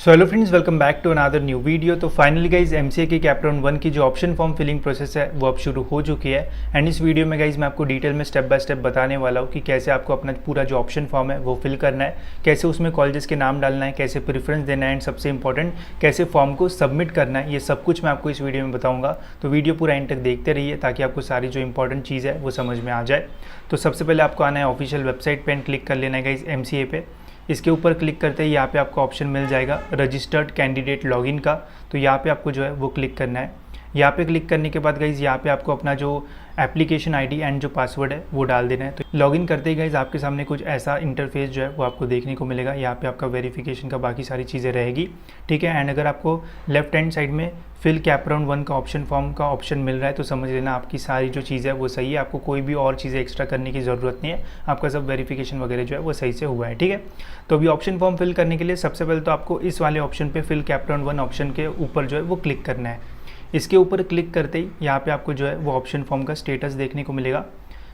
So hello friends, welcome back to another new video. तो finally guys MCA की CAP round 1 की जो option form filling process है वो अब शुरू हो चुकी है। एंड इस वीडियो में गाइज मैं आपको डिटेल में स्टेप बाय स्टेप बताने वाला हूँ कि कैसे आपको अपना पूरा जो ऑप्शन फॉर्म है वो फिल करना है, कैसे उसमें कॉलेजेस के नाम डालना है, कैसे प्रेफरेंस देना है, एंड सबसे इंपॉर्टेंट कैसे फॉर्म को सबमिट करना है। ये सब कुछ मैं आपको इस वीडियो में बताऊँगा। तो वीडियो पूरा एंड तक देखते रहिए ताकि आपको सारी जो इंपॉर्टेंट चीज़ है वो समझ में आ जाए। तो सबसे पहले आपको आना है ऑफिशियल वेबसाइट पर, क्लिक कर लेना है गाइज एमसीए पे। इसके ऊपर क्लिक करते ही यहाँ पे आपको ऑप्शन मिल जाएगा रजिस्टर्ड कैंडिडेट लॉगिन का। तो यहाँ पे आपको जो है वो क्लिक करना है। यहाँ पे क्लिक करने के बाद गाइज यहाँ पे आपको अपना जो एप्लीकेशन आईडी एंड जो पासवर्ड है वो डाल देना है। तो लॉगिन करते ही गाइज आपके सामने कुछ ऐसा इंटरफेस जो है वो आपको देखने को मिलेगा। यहाँ पे आपका वेरिफिकेशन का बाकी सारी चीज़ें रहेगी, ठीक है। एंड अगर आपको लेफ्ट हैंड साइड में फिल कैप राउंड 1 का ऑप्शन फॉर्म का ऑप्शन मिल रहा है तो समझ लेना आपकी सारी जो चीज़ है वो सही है। आपको कोई भी और चीज़ें एक्स्ट्रा करने की ज़रूरत नहीं है, आपका सब वेरिफिकेशन वगैरह जो है वो सही से हुआ है, ठीक है। तो अभी ऑप्शन फॉर्म फिल करने के लिए सबसे पहले तो आपको इस वाले ऑप्शन पे फिल कैप राउंड 1 ऑप्शन के ऊपर जो है वो क्लिक करना है। इसके ऊपर क्लिक करते ही यहाँ पे आपको जो है वो ऑप्शन फॉर्म का स्टेटस देखने को मिलेगा।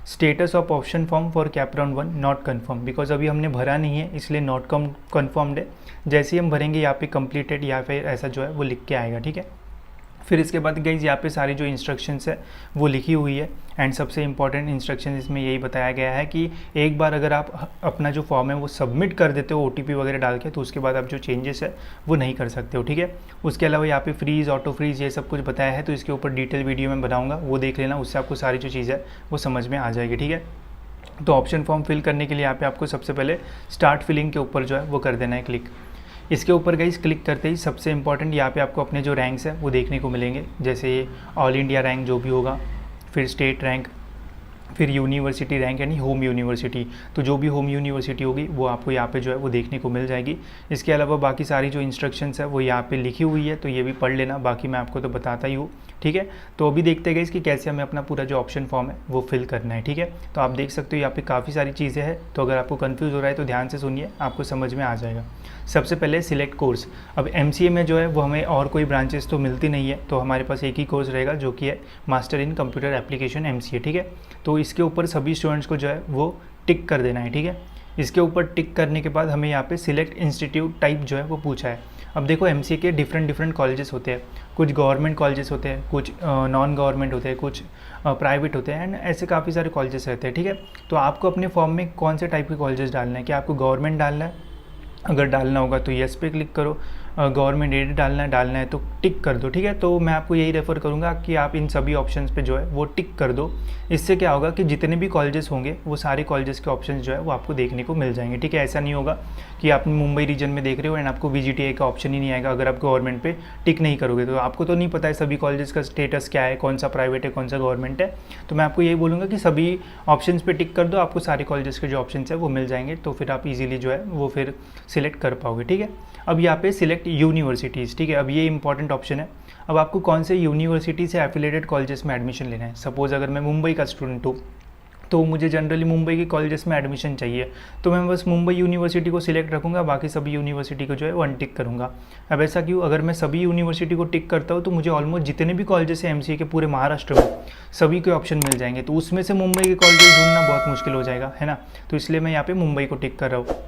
Status of option form for cap round 1 not confirm, because अभी हमने भरा नहीं है इसलिए नॉट कन्फर्म्ड है। जैसे ही हम भरेंगे यहाँ पे कंप्लीटेड या फिर ऐसा जो है वो लिख के आएगा, ठीक है। फिर इसके बाद गाइज यहाँ पे सारी जो इंस्ट्रक्शंस है वो लिखी हुई है। एंड सबसे इंपॉर्टेंट इंस्ट्रक्शन इसमें यही बताया गया है कि एक बार अगर आप अपना जो फॉर्म है वो सबमिट कर देते हो ओटीपी वगैरह डाल के, तो उसके बाद आप जो चेंजेस है वो नहीं कर सकते हो, ठीक है। उसके अलावा यहाँ पे फ्रीज, ऑटो फ्रीज, ये सब कुछ बताया है, तो इसके ऊपर डिटेल वीडियो में बनाऊँगा, वो देख लेना, उससे आपको सारी जो चीज़ है वो समझ में आ जाएगी, ठीक है। तो ऑप्शन फॉर्म फिल करने के लिए यहाँ पे आपको सबसे पहले स्टार्ट फिलिंग के ऊपर जो है वो कर देना है क्लिक। इसके ऊपर गाइस क्लिक करते ही सबसे इंपॉर्टेंट यहाँ पे आपको अपने जो रैंक्स हैं वो देखने को मिलेंगे, जैसे ऑल इंडिया रैंक जो भी होगा, फिर स्टेट रैंक, फिर यूनिवर्सिटी रैंक यानी होम यूनिवर्सिटी। तो जो भी होम यूनिवर्सिटी होगी वो आपको यहाँ पे जो है वो देखने को मिल जाएगी। इसके अलावा बाकी सारी जो इंस्ट्रक्शंस है वो यहाँ पे लिखी हुई है, तो ये भी पढ़ लेना, बाकी मैं आपको तो बताता ही हूँ, ठीक है। तो अभी देखते गए कि कैसे हमें अपना पूरा जो ऑप्शन फॉर्म है वो फिल करना है, ठीक है। तो आप देख सकते हो यहाँ पे काफ़ी सारी चीज़ें हैं, तो अगर आपको कन्फ्यूज़ हो रहा है तो ध्यान से सुनिए, आपको समझ में आ जाएगा। सबसे पहले सिलेक्ट कोर्स। अब एमसीए में जो है वो हमें और कोई ब्रांचेस तो मिलती नहीं है, तो हमारे पास एक ही कोर्स रहेगा जो कि है master in computer application MCA, ठीक है। तो इसके ऊपर सभी स्टूडेंट्स को जो है वो टिक कर देना है, ठीक है। इसके ऊपर टिक करने के बाद हमें यहाँ पे सिलेक्ट इंस्टीट्यूट टाइप जो है वो पूछा है। अब देखो एमसीए के डिफरेंट कॉलेजेस होते हैं, कुछ गवर्नमेंट कॉलेजेस होते हैं, कुछ नॉन गवर्नमेंट होते हैं, कुछ प्राइवेट होते हैं, एंड ऐसे काफ़ी सारे कॉलेजेस रहते हैं, ठीक है। तो आपको अपने फॉर्म में कौन से टाइप के कॉलेजेस डालना है, क्या आपको गवर्नमेंट डालना है, अगर डालना होगा तो येस पे क्लिक करो, गवर्नमेंट एडेड डालना है तो टिक कर दो, ठीक है। तो मैं आपको यही रेफ़र करूँगा कि आप इन सभी ऑप्शंस पे जो है वो टिक कर दो। इससे क्या होगा कि जितने भी कॉलेजेस होंगे वो सारे कॉलेजेस के ऑप्शंस जो है वो आपको देखने को मिल जाएंगे, ठीक है। ऐसा नहीं होगा कि आप मुंबई रीजन में देख रहे हो एंड आपको VGTI का ऑप्शन ही नहीं आएगा अगर आप गवर्नमेंट पे टिक नहीं करोगे। तो आपको तो नहीं पता है सभी कॉलेजेस का स्टेटस क्या है, कौन सा प्राइवेट है, कौन सा गवर्नमेंट है। तो मैं आपको यही बोलूँगा कि सभी ऑप्शंस पे टिक कर दो, आपको सारे कॉलेजेस के जो ऑप्शन है वो मिल जाएंगे, तो फिर आप इजीली जो है वो फिर सिलेक्ट कर पाओगे, ठीक है। अब यहाँ पे सिलेक्ट यूनिवर्सिटीज़, ठीक है। अब ये इंपॉर्टेंट ऑप्शन है। अब आपको कौन से यूनिवर्सिटी से एफिलेटेड कॉलेजेस में एडमिशन लेना है। सपोज़ अगर मैं मुंबई का स्टूडेंट हूँ तो मुझे जनरली मुंबई के कॉलेजेस में एडमिशन चाहिए, तो मैं बस मुंबई यूनिवर्सिटी को सिलेक्ट रखूँगा, बाकी सभी यूनिवर्सिटी को जो है वो अनटिक करूँगा। अब ऐसा क्यों, अगर मैं सभी यूनिवर्सिटी को टिक करता हूँ तो मुझे ऑलमोस्ट जितने भी कॉलेजेस हैं एमसीए के पूरे महाराष्ट्र में सभी के ऑप्शन मिल जाएंगे, तो उसमें से मुंबई के कॉलेजेस ढूंढना बहुत मुश्किल हो जाएगा, है ना। तो इसलिए मैं यहाँ पर मुंबई को टिक कर रहा हूँ।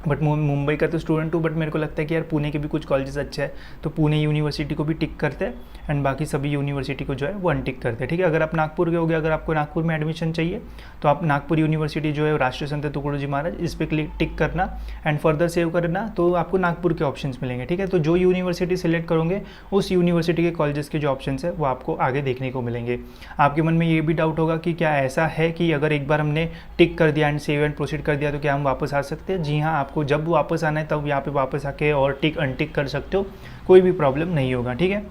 बट मुंबई का तो स्टूडेंट हूँ, बट मेरे को लगता है कि यार पुणे के भी कुछ कॉलेजेस अच्छे हैं, तो पुणे यूनिवर्सिटी को भी टिक करते हैं एंड बाकी सभी यूनिवर्सिटी को जो है वो अनटिक करते हैं, ठीक है। अगर आप नागपुर के हो गए, अगर आपको नागपुर में एडमिशन चाहिए तो आप नागपुर यूनिवर्सिटी जो है राष्ट्रीय संत तुकडोजी महाराज, इस पर टिक करना एंड फर्दर सेव करना, तो आपको नागपुर के ऑप्शंस मिलेंगे, ठीक है। तो जो यूनिवर्सिटी सेलेक्ट करोगे उस यूनिवर्सिटी के कॉलेजेस के जो ऑप्शन है वो आपको आगे देखने को मिलेंगे। आपके मन में ये भी डाउट होगा कि क्या ऐसा है कि अगर एक बार हमने टिक कर दिया एंड सेव एंड प्रोसीड कर दिया तो क्या हम वापस आ सकते हैं। जी हाँ, आपको जब वापस आना है तब यहाँ पे वापस आके और टिक अनटिक कर सकते हो, कोई भी प्रॉब्लम नहीं होगा, ठीक है।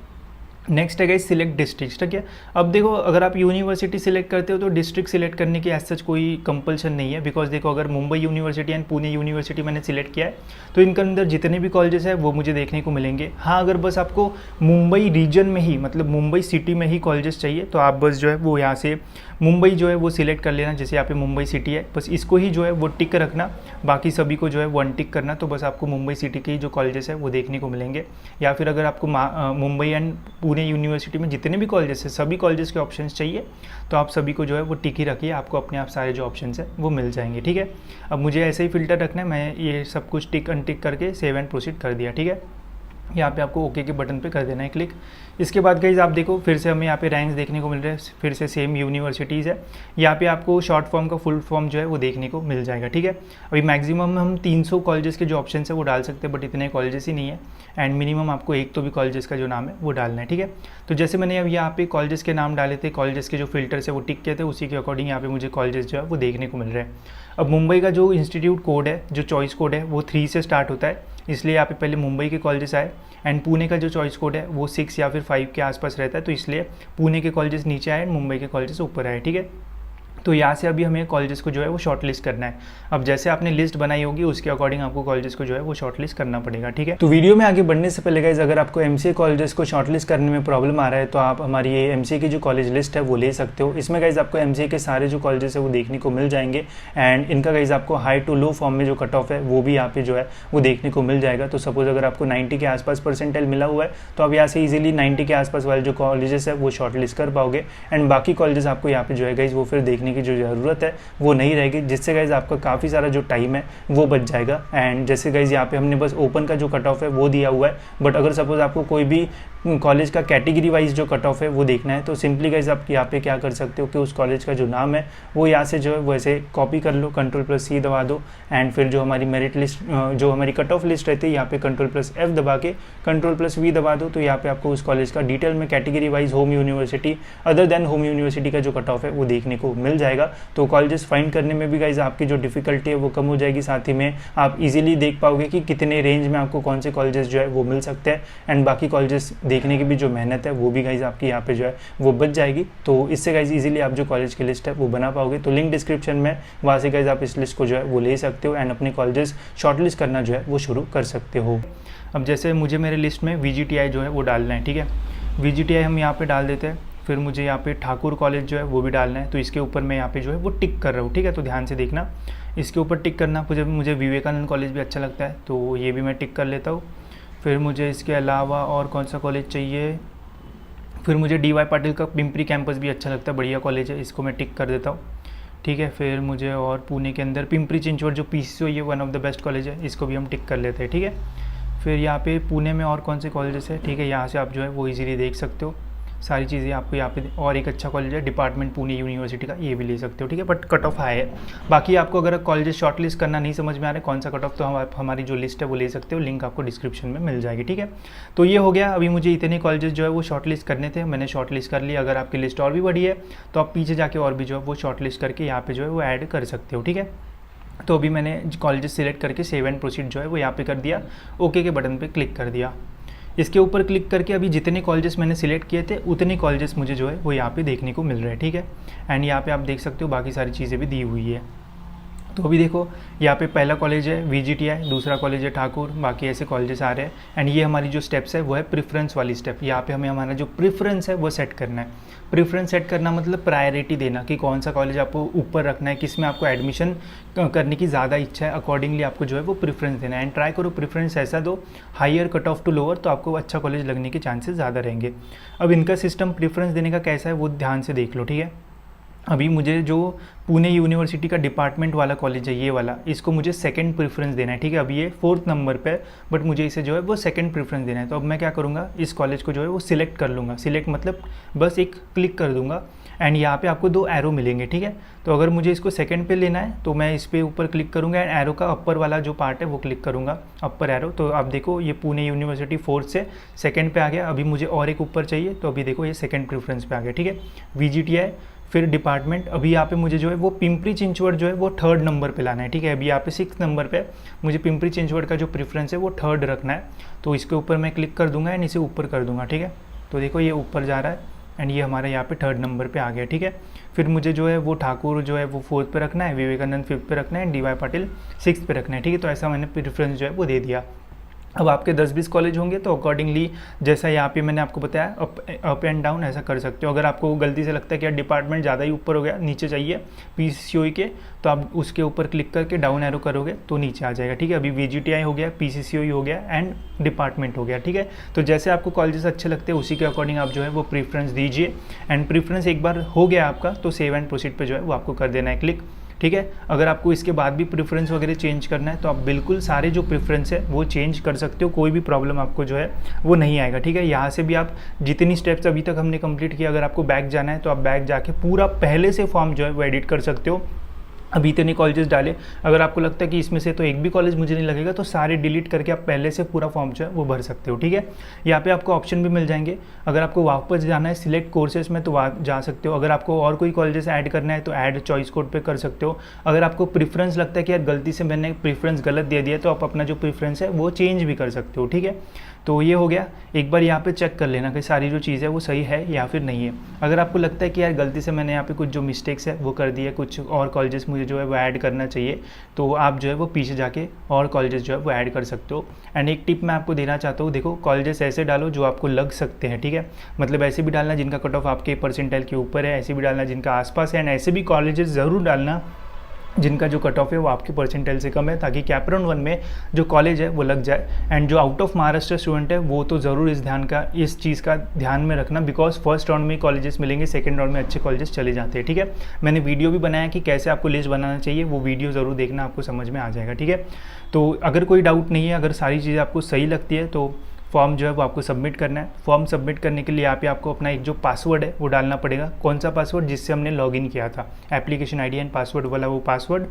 नेक्स्ट है गाइस सिलेक्ट डिस्ट्रिक्ट, ठीक है। अब देखो अगर आप यूनिवर्सिटी सिलेक्ट करते हो तो डिस्ट्रिक्ट सिलेक्ट करने की एज सच कोई कंपल्शन नहीं है, बिकॉज देखो अगर Mumbai university and Pune university मैंने सिलेक्ट किया है तो इनके अंदर जितने भी कॉलेजेस हैं वो मुझे देखने को मिलेंगे। हाँ, अगर बस आपको मुंबई रीजन में ही, मतलब मुंबई सिटी में ही कॉलेजेस चाहिए तो आप बस जो है वो यहाँ से मुंबई जो है वो सिलेक्ट कर लेना, जैसे यहाँ पे मुंबई सिटी है, बस इसको ही जो है वो टिक रखना, बाकी सभी को जो है वो अनटिक करना, तो बस आपको मुंबई सिटी के ही जो कॉलेजेस है वो देखने को मिलेंगे। या फिर अगर आपको मुंबई एंड पुणे यूनिवर्सिटी में जितने भी कॉलेजेस है सभी कॉलेजेस के ऑप्शंस चाहिए तो आप सभी को जो है वो टिक ही रखिए, आपको अपने आप सारे जो ऑप्शंस है वो मिल जाएंगे, ठीक है। अब मुझे ऐसे ही फिल्टर रखना है, मैं ये सब कुछ टिक अनटिक करके सेव एंड प्रोसीड कर दिया, ठीक है। यहाँ पे आपको ओके के बटन पे कर देना है क्लिक। इसके बाद गाइज आप देखो फिर से हमें यहाँ पे रैंक्स देखने को मिल रहे हैं, फिर से सेम यूनिवर्सिटीज़ है। यहाँ पे आपको शॉर्ट फॉर्म का फुल फॉर्म जो है वो देखने को मिल जाएगा, ठीक है। अभी मैक्सिमम हम 300 कॉलेजेस के जो ऑप्शन है वो डाल सकते हैं, बट इतने कॉलेजेस ही नहीं है, एंड मिनिमम आपको एक तो भी कॉलेजेस का जो नाम है वो डालना है, ठीक है। तो जैसे मैंने अब यहाँ पे कॉलेजेस के नाम डाले थे, कॉलेजेस के जो फिल्टर्स है वो टिक किए थे, उसी के अकॉर्डिंग यहाँ पे मुझे कॉलेजेस जो है वो देखने को मिल रहे हैं। अब मुंबई का जो इंस्टीट्यूट कोड है, जो चॉइस कोड है, वो 3 से स्टार्ट होता है, इसलिए यहाँ पे पहले मुंबई के कॉलेजेस आए। एंड पुणे का जो चॉइस कोड है वो 6 या फिर 5 के आसपास रहता है, तो इसलिए पुणे के कॉलेजेस नीचे आए एंड मुंबई के कॉलेजेस ऊपर आए, ठीक है। तो यहाँ से अभी हमें कॉलेजेस को जो है वो शॉर्ट लिस्ट करना है। अब जैसे आपने लिस्ट बनाई होगी उसके अकॉर्डिंग आपको कॉलेजेस को जो है वो शॉर्ट लिस्ट करना पड़ेगा, ठीक है। तो वीडियो में आगे बढ़ने से पहले गाइस, अगर आपको एमसीए कॉलेजेस को शॉर्ट लिस्ट करने में प्रॉब्लम आ रहा है तो आप हमारी ये एमसीए की जो कॉलेज लिस्ट है वो ले सकते हो। इसमें गाइस आपको एमसीए के सारे जो कॉलेजेस है वो देखने को मिल जाएंगे, एंड इनका गाइस आपको हाई टू लो फॉर्म में जो कट ऑफ है वो भी यहाँ पे जो है वो देखने को मिल जाएगा। तो सपोज अगर आपको 90 के आसपास परसेंटाइल मिला हुआ है तो आप यहाँ से इजीली 90 के आसपास वाले जो कॉलेजेस है वो शॉर्ट लिस्ट कर पाओगे, एंड बाकी कॉलेजेस आपको यहाँ पे जो है गाइस वो फिर देखने की जो ज़रूरत है वो नहीं रहेगी, जिससे गाइज आपका काफ़ी सारा जो टाइम है वो बच जाएगा। एंड जैसे गाइज यहाँ पे हमने बस ओपन का जो कट ऑफ है वो दिया हुआ है, बट अगर सपोज आपको कोई भी कॉलेज का कैटेगरी वाइज जो कट ऑफ है वो देखना है तो सिंपली गाइज आप यहाँ पे क्या कर सकते हो कि उस कॉलेज का जो नाम है वो यहाँ से जो है वैसे कॉपी कर लो, Ctrl+C दबा दो, एंड फिर जो हमारी मेरिट लिस्ट जो हमारी कट ऑफ लिस्ट रहती है यहाँ पे Ctrl+F दबा के Ctrl+V दबा दो, तो यहाँ पे आपको उस कॉलेज का डिटेल में category wise home university other than home university का जो कट ऑफ है वो देखने को मिल जाएगा। तो कॉलेजेस फाइंड करने में भी गाइज आपकी जो डिफिकल्टी है वो कम हो जाएगी, साथ ही में आप इजीली देख पाओगे कि कितने रेंज में आपको कौन से कॉलेजेस जो है वो मिल सकते हैं, एंड बाकी कॉलेजेस देखने की भी जो मेहनत है वो भी गाइज आपकी यहाँ पे जो है वो बच जाएगी। तो इससे गाइज इजीली आप जो कॉलेज की लिस्ट है वो बना पाओगे। तो लिंक डिस्क्रिप्शन में, वहाँ से गाइज आप इस लिस्ट को जो है वो ले सकते हो एंड अपने कॉलेजेस शॉर्टलिस्ट करना जो है वो शुरू कर सकते हो। अब जैसे मुझे मेरे लिस्ट में VGTI जो है वो डालना है, ठीक है। VGTI हम यहाँ पे डाल देते हैं, फिर मुझे यहाँ पे ठाकुर कॉलेज जो है वो भी डालना है, तो इसके ऊपर मैं यहाँ पे जो है वो टिक कर रहा हूँ, ठीक है। तो ध्यान से देखना, इसके ऊपर टिक करना। मुझे विवेकानंद कॉलेज भी अच्छा लगता है तो ये भी मैं टिक कर लेता हूँ। फिर मुझे इसके अलावा और कौन सा कॉलेज चाहिए, फिर मुझे DY पाटिल का पिंपरी कैंपस भी अच्छा लगता है, बढ़िया कॉलेज है, इसको मैं टिक कर देता हूँ, ठीक है। फिर मुझे और पुणे के अंदर पिंपरी चिंचवड जो PCO ये one of the best college है, इसको भी हम टिक कर लेते हैं, ठीक है। फिर यहाँ पे पुणे में और कौन से कॉलेजेस है, ठीक है, यहाँ से आप जो है वो इजीली देख सकते हो सारी चीज़ें आपको यहाँ पे। और एक अच्छा कॉलेज है डिपार्टमेंट पुणे यूनिवर्सिटी का, ये भी ले सकते हो, ठीक है, बट कट ऑफ हाई है। बाकी आपको अगर कॉलेजेस शॉर्ट लिस्ट करना नहीं समझ में आ रहा है कौन सा कट ऑफ, तो आप हमारी जो लिस्ट है वो ले सकते हो, लिंक आपको डिस्क्रिप्शन में मिल जाएगी, ठीक है। तो ये हो गया, अभी मुझे इतने कॉलेजेस जो है वो शॉर्ट लिस्ट करने थे, मैंने शॉर्ट लिस्ट कर लिया। अगर आपकी लिस्ट और भी बड़ी है तो आप पीछे जाके और भी जो है वो शॉर्ट लिस्ट करके यहाँ पे जो है वो ऐड कर सकते हो, ठीक है। तो अभी मैंने कॉलेजेस सिलेक्ट करके सेव एंड प्रोसीड जो है वो यहाँ पे कर दिया, ओके के बटन पे क्लिक कर दिया। इसके ऊपर क्लिक करके अभी जितने कॉलेजेस मैंने सिलेक्ट किए थे उतने कॉलेजेस मुझे जो है वो यहाँ पे देखने को मिल रहे हैं, ठीक है। एंड यहाँ पे आप देख सकते हो बाकी सारी चीज़ें भी दी हुई है। तो अभी देखो यहाँ पे पहला कॉलेज है VGTI, दूसरा कॉलेज है ठाकुर, बाकी ऐसे कॉलेजेस आ रहे हैं। एंड ये हमारी जो स्टेप्स है वो है प्रेफरेंस वाली स्टेप। यहाँ पे हमें हमारा जो प्रेफरेंस है वो सेट करना है। प्रेफरेंस सेट करना मतलब प्रायोरिटी देना कि कौन सा कॉलेज आपको ऊपर रखना है, किस में आपको एडमिशन करने की ज़्यादा इच्छा है, अकॉर्डिंगली आपको जो है वो प्रेफरेंस देना है। एंड ट्राई करो प्रेफरेंस ऐसा दो higher cut off to lower, तो आपको अच्छा कॉलेज लगने के चांसेस ज़्यादा रहेंगे। अब इनका सिस्टम प्रेफरेंस देने का कैसा है वो ध्यान से देख लो, ठीक है। अभी मुझे जो पुणे यूनिवर्सिटी का डिपार्टमेंट वाला कॉलेज है ये वाला, इसको मुझे सेकंड प्रेफरेंस देना है, ठीक है। अभी ये 4th नंबर पे है, बट मुझे इसे जो है वो सेकंड प्रेफरेंस देना है। तो अब मैं क्या करूँगा, इस कॉलेज को जो है वो सिलेक्ट कर लूँगा। सिलेक्ट मतलब बस एक क्लिक कर दूँगा एंड यहाँ पे आपको 2 एरो मिलेंगे, ठीक है। तो अगर मुझे इसको सेकंड पे लेना है तो मैं इस पे ऊपर क्लिक करूँगा एंड एरो का अपर वाला जो पार्ट है वो क्लिक करूँगा, अपर एरो। तो आप देखो ये पुणे यूनिवर्सिटी 4th से सेकंड पे आ गया। अभी मुझे और एक ऊपर चाहिए, तो अभी देखो ये सेकंड प्रेफरेंस पे आ गया, ठीक है। VGTI फिर डिपार्टमेंट, अभी यहाँ पे मुझे जो है वो पिंपरी चिंचवड जो है वो 3rd नंबर पे लाना है, ठीक है। अभी यहाँ पे 6th नंबर पे मुझे पिंपरी चिंचवड का जो प्रेफरेंस है वो 3rd रखना है। तो इसके ऊपर मैं क्लिक कर दूंगा एंड इसे ऊपर कर दूंगा, ठीक है। तो देखो ये ऊपर जा रहा है एंड ये हमारे यहाँ पे 3rd नंबर पे आ गया, ठीक है। फिर मुझे जो है वो ठाकुर जो है वो 4th पे रखना है, विवेकानंद 5th पे रखना है, DY पाटिल 6th पे रखना है, ठीक है। तो ऐसा मैंने प्रेफरेंस जो है वो दे दिया। अब आपके 10-20 कॉलेज होंगे तो अकॉर्डिंगली जैसा यहाँ पे मैंने आपको बताया अप एंड डाउन ऐसा कर सकते हो। अगर आपको गलती से लगता है कि यार डिपार्टमेंट ज़्यादा ही ऊपर हो गया, नीचे चाहिए PCOE के, तो आप उसके ऊपर क्लिक करके डाउन एरो करोगे तो नीचे आ जाएगा, ठीक है। अभी VGTI हो गया, PCCOE हो गया एंड डिपार्टमेंट हो गया, ठीक है। तो जैसे आपको कॉलेजेस अच्छे लगते हैं उसी के अकॉर्डिंग आप जो है वो प्रेफरेंस दीजिए। एंड प्रेफरेंस एक बार हो गया आपका तो सेव एंड प्रोसीड पर जो है वो आपको कर देना है क्लिक। ठीक है। अगर आपको इसके बाद भी प्रेफरेंस वगैरह चेंज करना है तो आप बिल्कुल सारे जो प्रेफरेंस है वो चेंज कर सकते हो, कोई भी प्रॉब्लम आपको जो है वो नहीं आएगा, ठीक है। यहाँ से भी आप जितनी स्टेप्स अभी तक हमने कंप्लीट किया, अगर आपको बैक जाना है तो आप बैक जाके पूरा पहले से फॉर्म जो है वो एडिट कर सकते हो। अभी इतने कॉलेजेस डाले, अगर आपको लगता है कि इसमें से तो एक भी कॉलेज मुझे नहीं लगेगा तो सारे डिलीट करके आप पहले से पूरा फॉर्म जो है वो भर सकते हो, ठीक है। यहाँ पे आपको ऑप्शन भी मिल जाएंगे, अगर आपको वापस जाना है सिलेक्ट कोर्सेज में तो वहाँ जा सकते हो। अगर आपको और कोई कॉलेजेस ऐड करना है तो ऐड चॉइस कोड पे कर सकते हो। अगर आपको प्रेफरेंस लगता है कि यार गलती से मैंने प्रेफरेंस गलत दे दिया तो आप अपना जो प्रेफरेंस है वो चेंज भी कर सकते हो, ठीक है। तो ये हो गया, एक बार यहाँ पे चेक कर लेना कि सारी जो चीज़ है वो सही है या फिर नहीं है। अगर आपको लगता है कि यार गलती से मैंने यहाँ पे कुछ जो मिस्टेक्स है वो कर दी है, कुछ और कॉलेजेस मुझे जो है वो ऐड करना चाहिए, तो आप जो है वो पीछे जाके और कॉलेजेस जो है वो ऐड कर सकते हो। एंड एक टिप मैं आपको देना चाहता हूँ, देखो कॉलेजेस ऐसे डालो जो आपको लग सकते हैं, ठीक है। मतलब ऐसे भी डालना जिनका कट ऑफ आपके परसेंटाइल के ऊपर है, ऐसे भी डालना जिनका आसपास है, एंड ऐसे भी कॉलेजेस ज़रूर डालना जिनका जो कट ऑफ है वो आपके परसेंटाइल से कम है, ताकि कैपराउंड 1 में जो कॉलेज है वो लग जाए। एंड जो आउट ऑफ महाराष्ट्र स्टूडेंट है वो तो ज़रूर इस चीज़ का ध्यान में रखना, बिकॉज फर्स्ट राउंड में कॉलेजेस मिलेंगे, सेकंड राउंड में अच्छे कॉलेजेस चले जाते हैं, ठीक है। मैंने वीडियो भी बनाया कि कैसे आपको लिस्ट बनाना चाहिए, वो वीडियो ज़रूर देखना, आपको समझ में आ जाएगा, ठीक है। तो अगर कोई डाउट नहीं है, अगर सारी चीज़ें आपको सही लगती है तो फॉर्म जो है वो आपको सबमिट करना है। फॉर्म सबमिट करने के लिए यहाँ पे आपको अपना एक जो पासवर्ड है वो डालना पड़ेगा। कौन सा पासवर्ड? जिससे हमने लॉगिन किया था, एप्लीकेशन आईडी एंड पासवर्ड वाला वो पासवर्ड।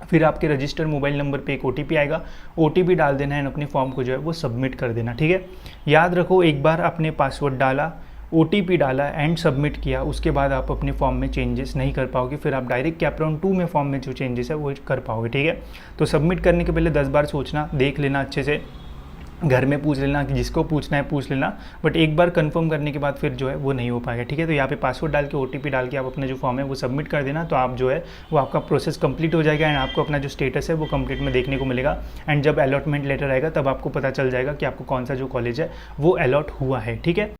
फिर आपके रजिस्टर्ड मोबाइल नंबर पे एक OTP आएगा, OTP डाल देना है, अपने फॉर्म को जो है वो सबमिट कर देना, ठीक है। याद रखो, एक बार आपने पासवर्ड डाला, OTP डाला एंड सबमिट किया, उसके बाद आप अपने फॉर्म में चेंजेस नहीं कर पाओगे, फिर आप डायरेक्ट कैपराउंड 2 में फॉर्म में जो चेंजेस है वो कर पाओगे, ठीक है। तो सबमिट करने के पहले 10 बार सोचना, देख लेना अच्छे से, घर में पूछ लेना कि जिसको पूछना है पूछ लेना, बट एक बार कंफर्म करने के बाद फिर जो है वो नहीं हो पाएगा, ठीक है। तो यहाँ पे पासवर्ड डाल के OTP डाल के आप अपना जो फॉर्म है वो सबमिट कर देना, तो आप जो है वो आपका प्रोसेस कंप्लीट हो जाएगा एंड आपको अपना जो स्टेटस है वो कंप्लीट में देखने को मिलेगा। एंड जब अलॉटमेंट लेटर आएगा तब आपको पता चल जाएगा कि आपको कौन सा जो कॉलेज है वो अलॉट हुआ है, ठीक है।